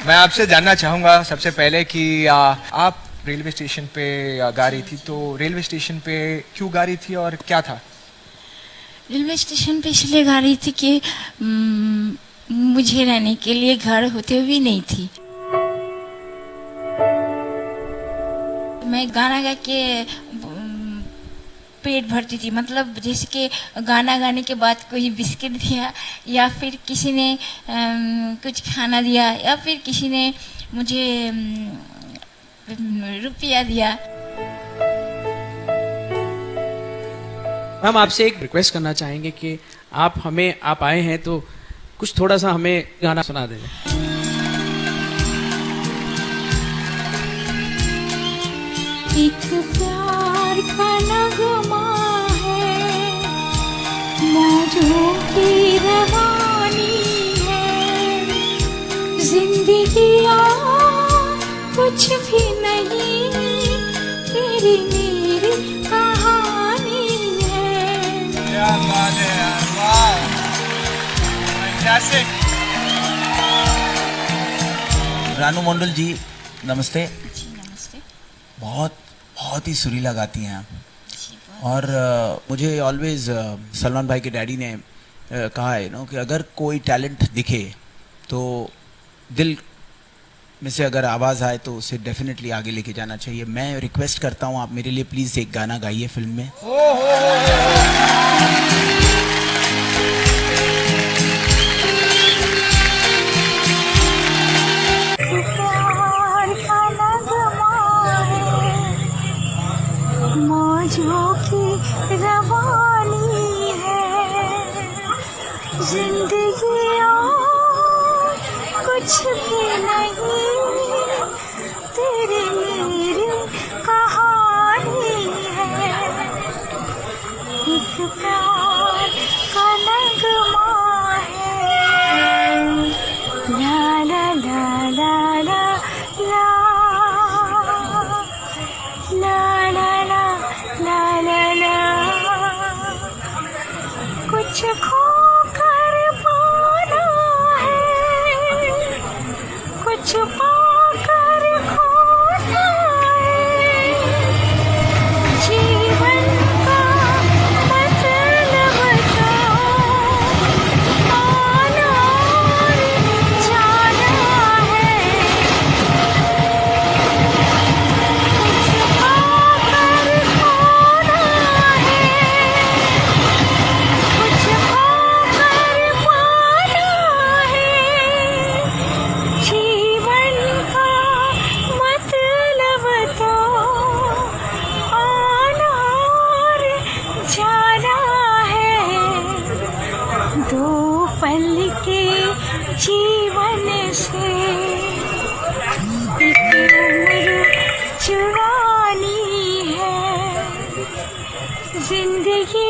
मैं आपसे जानना चाहूँगा सबसे पहले कि आप रेलवे स्टेशन पे गा रही थी, तो रेलवे स्टेशन पे क्यों गा रही थी और क्या था? रेलवे स्टेशन पे इसलिए गा रही थी कि मुझे रहने के लिए घर होते हुए नहीं थी। मैं गाना गा के पेट भरती थी, मतलब जैसे कि गाना गाने के बाद कोई बिस्किट दिया या फिर किसी ने कुछ खाना दिया या फिर किसी ने मुझे रुपया दिया। हम आपसे एक रिक्वेस्ट करना चाहेंगे कि आप आए हैं तो कुछ थोड़ा सा हमें गाना सुना दें। एक प्यार का नगमा है, मौजों की रवानी है, जिंदगी कुछ भी नहीं, तेरी मेरी कहानी है। क्या बात है यार, वाह, फैंटास्टिक। रानू मंडल जी नमस्ते। जी नमस्ते। बहुत ही सुरीला गाती हैं आप। और मुझे ऑलवेज सलमान भाई के डैडी ने कहा है कि अगर कोई टैलेंट दिखे तो दिल में से अगर आवाज़ आए तो उसे डेफिनेटली आगे लेके जाना चाहिए। मैं रिक्वेस्ट करता हूँ, आप मेरे लिए प्लीज़ एक गाना गाइए फिल्म में। मौजों की रवानी है, जिंदगी कुछ भी नहीं, तेरी मेरी कहानी है। एक प्यार का नगमा है, ला ला ला ला ला ला ला ला ला ला ला, कुछ खोकर पाना है, कुछ पाकर खोना है, जीवन का मतलब तो आना और जाना है, कुछ पाकर खोना है, कुछ पाकर पाना है, जीवन का मतलब तो आना और जाना है। दो पल के जीवन से एक उम्र चुरानी है, जिंदगी